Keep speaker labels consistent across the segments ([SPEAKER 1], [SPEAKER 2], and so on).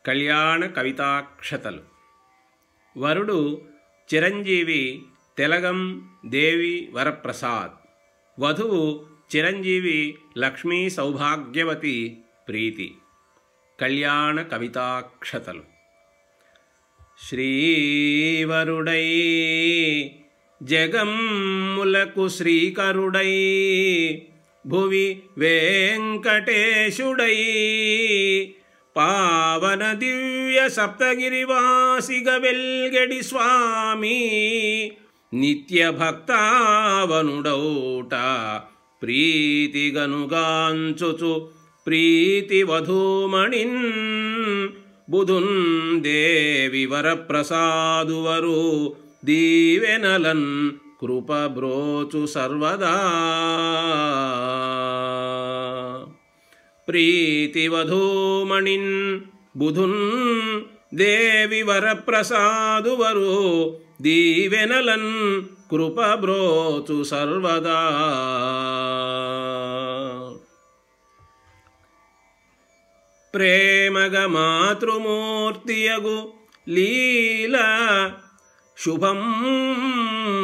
[SPEAKER 1] కళ్యాణ కవితాక్షతలు. వరుడు చిరంజీవి తెలగం దేవి వరప్రసాద్. వధువు చిరంజీవి లక్ష్మీ సౌభాగ్యవతి ప్రీతి. కళ్యాణ కవితాక్షతలు. శ్రీవరుడై జగమ్ములకు శ్రీకరుడై భువి వెంకటేశుడై పావన దివ్య సప్తగిరివాసిగ వెల్గడి స్వామి నిత్య భక్తావనుడౌట ప్రీతిగనుగాంచుచు ప్రీతి వధూమణిన్ బుధున్ దేవి వరప్రసాదువరు దీవెనలన్ కృపబ్రోచు సర్వదా. ప్రీతి వధూమణిన్ బుధున్ దేవి వరప్రసాదువరు దీవెనలన్ కృపబ్రోచు సర్వదా. ప్రేమగ మాతృమూర్తియగు లీల శుభం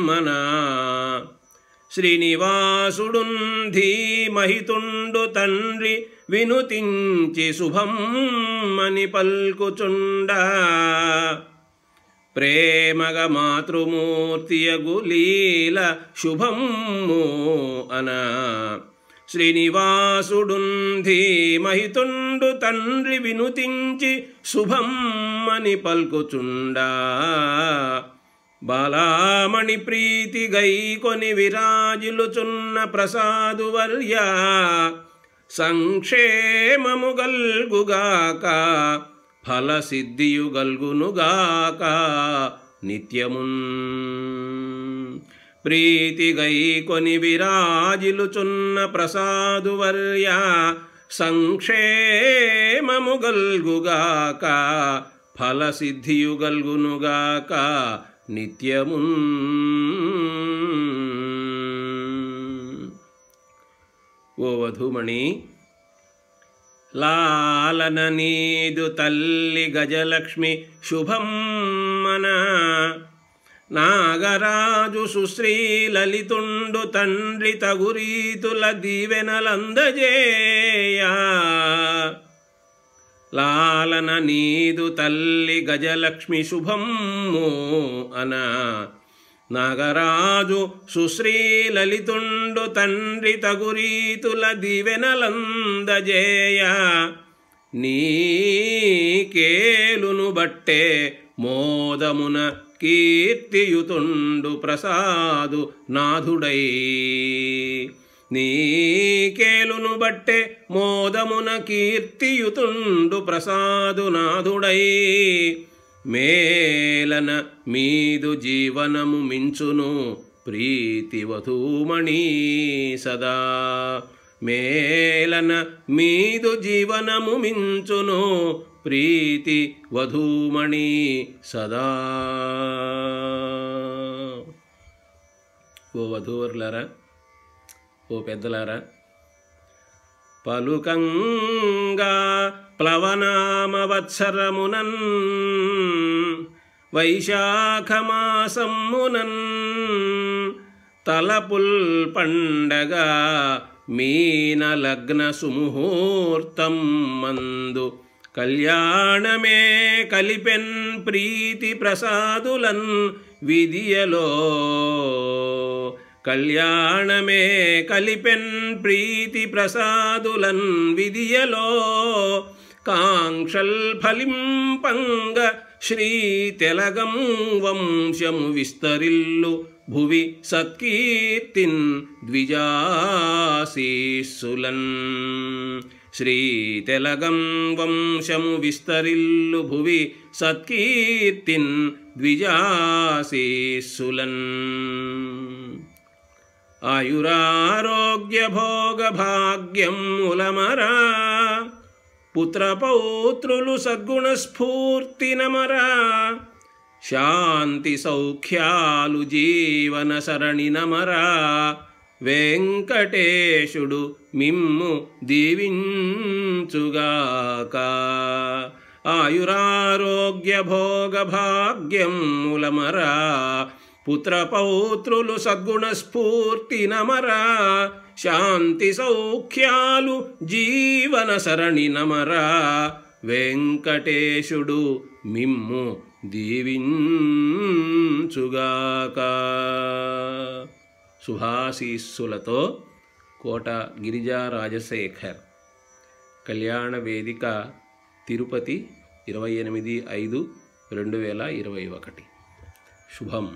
[SPEAKER 1] మన శ్రీనివాసుడున్ ధీమహితుండు తండ్రి వినుతించి శుభం మని పల్కుచుండా. ప్రేమగ మాతృమూర్తియగు లీల శుభము అన శ్రీనివాసుడున్ ధీమహితుండు తండ్రి వినుతించి శుభం అని పల్కుచుండా. బాలామణి ప్రీతి గైకొని విరాజిల్లుచున్న ప్రసాదువర్య సంక్షేమము గల్గుగాక ఫలసిద్ధియు గల్గునుగాక నిత్యమున్. ప్రీతి గైకొని విరాజిల్లుచున్న ప్రసాదువర్య సంక్షేమము గల్గుగాక ఫలసిద్ధియు గల్గునుగాక నిత్యమున్. ఓ వధూమణి, లాలన నీదు తల్లి గజలక్ష్మి శుభం మన నాగరాజు సుశ్రీ లలితుండు తండ్రి తగురీతుల దీవెనలందజేయా. లాలన నీదు తల్లి గజలక్ష్మి శుభము అన నాగరాజు సుశ్రీ లలితుండు తండ్రి తగురీతుల దీవెనలందజేయా. నీకేలును బట్టే మోదమున కీర్తియుతుండు ప్రసాదు నాథుడై. నీకేలును బట్టే మోదమున కీర్తియుతుండు ప్రసాదు నాథుడై. మేలన మీదు జీవనము మించును ప్రీతి వధూమణి సదా. మేలన మీదు జీవనము మించును ప్రీతి వధూమణి సదా. ఓ వధూవర్లారా, ఓ పెద్దలారా, పలుకంగా ప్లవనామవత్సరమునన్ వైశాఖమాసమ్మునన్ తలపుల్ పండగ మీన లగ్న సుముహూర్తం మందు కళ్యాణమే కలిపెన్ ప్రీతి ప్రసాదులన్ విదియలో. కళ్యాణమే కలిపెన్ ప్రీతి ప్రసాదులన్ విదియలో. కాంక్షల్ ఫలింపంగ శ్రీ తెలగం వంశము విస్తరిల్లు భువి సత్కీర్తిన్ ద్విజాశీస్సులన్. శ్రీ తెలగం వంశము విస్తరిల్లు భువి సత్కీర్తిన్ ద్విజాశీస్సులన్. ఆయురారోగ్య భోగ భాగ్యం ములమరా పుత్రపౌత్రులు సద్గుణ స్ఫూర్తి నమరా. శాంతి సౌఖ్యాలు జీవన సరణి నమరా. వెంకటేశుడు మిమ్ము దీవించుగాక. ఆయురారోగ్య భోగ భాగ్యం ములమరా పుత్రపౌత్రులు సద్గుణ స్ఫూర్తి నమరా శాంతి సౌఖ్యాలు జీవన సరణి నమరా వెంకటేశుడు మిమ్ము దీవించుగాక. శుభాశీస్సులతో కోట గిరిజా రాజశేఖర్. కళ్యాణ వేదిక తిరుపతి 28/5/2021. శుభం.